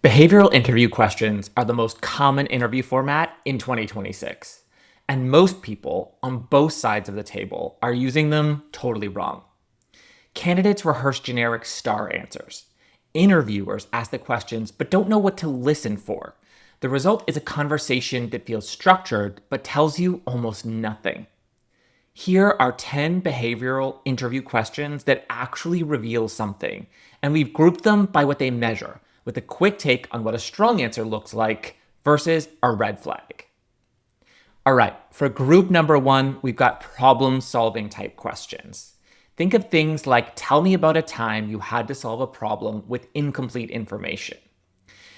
Behavioral interview questions are the most common interview format in 2026, and most people on both sides of the table are using them totally wrong. Candidates rehearse generic star answers. Interviewers ask the questions but don't know what to listen for. The result is a conversation that feels structured but tells you almost nothing. Here are 10 behavioral interview questions that actually reveal something, and we've grouped them by what they measure, with a quick take on what a strong answer looks like versus a red flag. All right, for group number one, we've got problem-solving type questions. Think of things like, tell me about a time you had to solve a problem with incomplete information.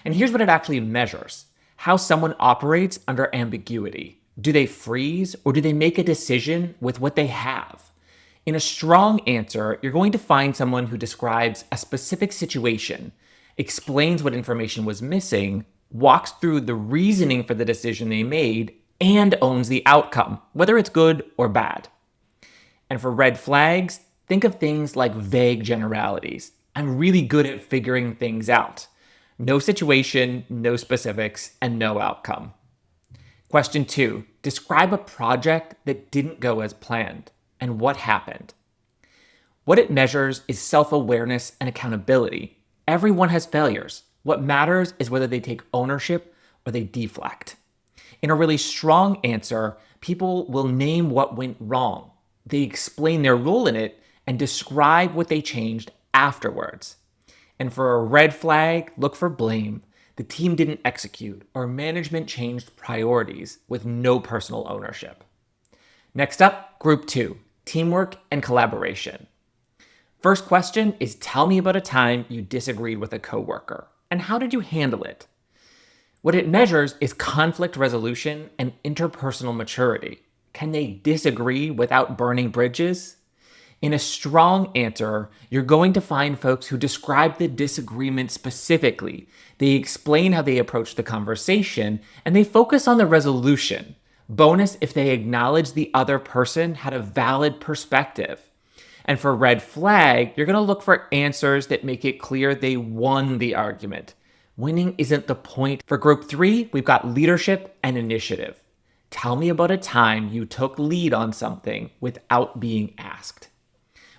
And here's what it actually measures: how someone operates under ambiguity. Do they freeze or do they make a decision with what they have? In a strong answer, you're going to find someone who describes a specific situation, explains what information was missing, walks through the reasoning for the decision they made, and owns the outcome, whether it's good or bad. And for red flags, think of things like vague generalities. I'm really good at figuring things out. No situation, no specifics, and no outcome. Question 2. Describe a project that didn't go as planned and what happened. What it measures is self-awareness and accountability. Everyone has failures. What matters is whether they take ownership or they deflect. In a really strong answer, people will name what went wrong. They explain their role in it and describe what they changed afterwards. And for a red flag, look for blame. The team didn't execute, or management changed priorities with no personal ownership. Next up, group 2, teamwork and collaboration. First question is, tell me about a time you disagreed with a coworker, and how did you handle it? What it measures is conflict resolution and interpersonal maturity. Can they disagree without burning bridges? In a strong answer, you're going to find folks who describe the disagreement specifically. They explain how they approach the conversation, and they focus on the resolution. Bonus if they acknowledge the other person had a valid perspective. And for red flag, you're going to look for answers that make it clear they won the argument. Winning isn't the point. For group 3, we've got leadership and initiative. Tell me about a time you took lead on something without being asked.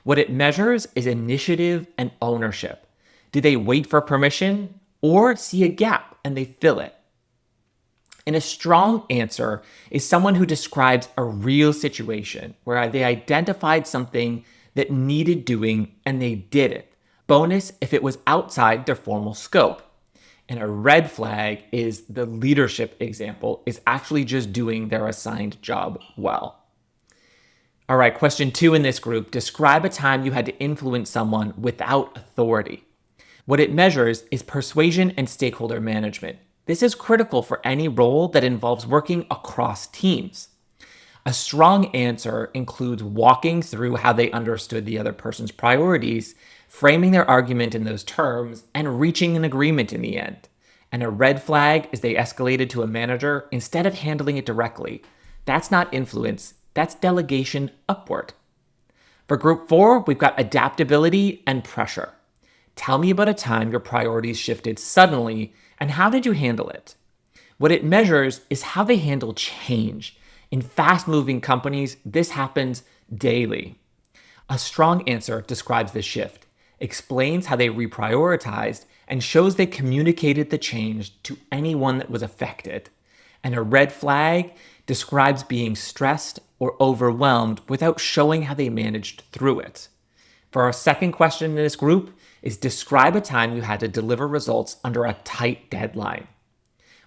What it measures is initiative and ownership. Do they wait for permission or see a gap and they fill it? And a strong answer is someone who describes a real situation where they identified something that needed doing and they did it. Bonus if it was outside their formal scope. And a red flag is the leadership example is actually just doing their assigned job well. All right, question 2 in this group, describe a time you had to influence someone without authority. What it measures is persuasion and stakeholder management. This is critical for any role that involves working across teams. A strong answer includes walking through how they understood the other person's priorities, framing their argument in those terms, and reaching an agreement in the end. And a red flag is they escalated to a manager instead of handling it directly. That's not influence. That's delegation upward. For group 4, we've got adaptability and pressure. Tell me about a time your priorities shifted suddenly and how did you handle it? What it measures is how they handle change. In fast-moving companies, this happens daily. A strong answer describes the shift, explains how they reprioritized, and shows they communicated the change to anyone that was affected. And a red flag describes being stressed or overwhelmed without showing how they managed through it. For our second question in this group is describe a time you had to deliver results under a tight deadline.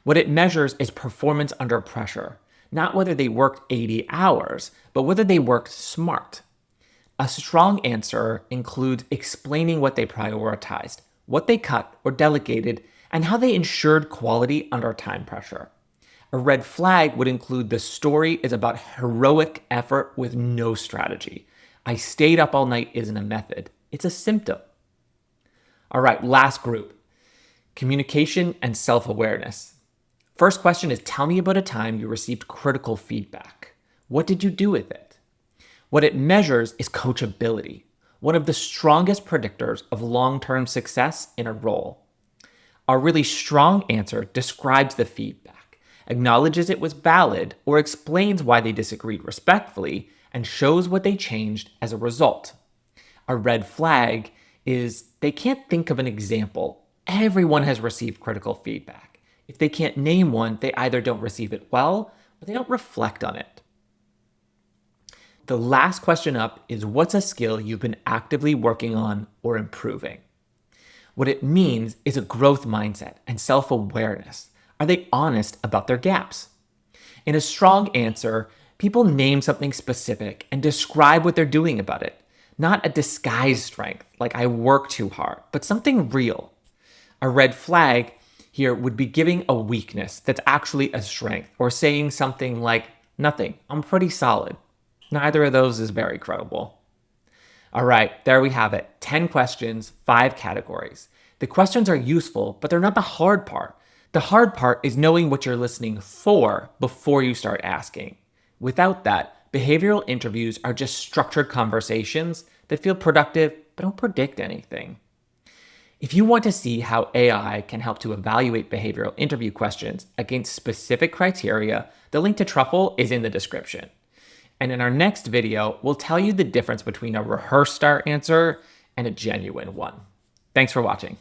What it measures is performance under pressure, not whether they worked 80 hours, but whether they worked smart. A strong answer includes explaining what they prioritized, what they cut or delegated, and how they ensured quality under time pressure. A red flag would include the story is about heroic effort with no strategy. I stayed up all night isn't a method. It's a symptom. All right, last group. Communication and self-awareness. First question is, tell me about a time you received critical feedback. What did you do with it? What it measures is coachability, one of the strongest predictors of long-term success in a role. A really strong answer describes the feedback, acknowledges it was valid, or explains why they disagreed respectfully, and shows what they changed as a result. A red flag is they can't think of an example. Everyone has received critical feedback. If they can't name one, they either don't receive it well or they don't reflect on it. The last question up is, what's a skill you've been actively working on or improving? What it means is a growth mindset and self-awareness. Are they honest about their gaps? In a strong answer, people name something specific and describe what they're doing about it. Not a disguised strength, like I work too hard, but something real. A red flag here would be giving a weakness that's actually a strength, or saying something like, nothing, I'm pretty solid. Neither of those is very credible. All right, there we have it. 10 questions, 5 categories. The questions are useful, but they're not the hard part. The hard part is knowing what you're listening for before you start asking. Without that, behavioral interviews are just structured conversations that feel productive but don't predict anything. If you want to see how AI can help to evaluate behavioral interview questions against specific criteria, the link to Truffle is in the description. And in our next video, we'll tell you the difference between a rehearsed answer and a genuine one. Thanks for watching.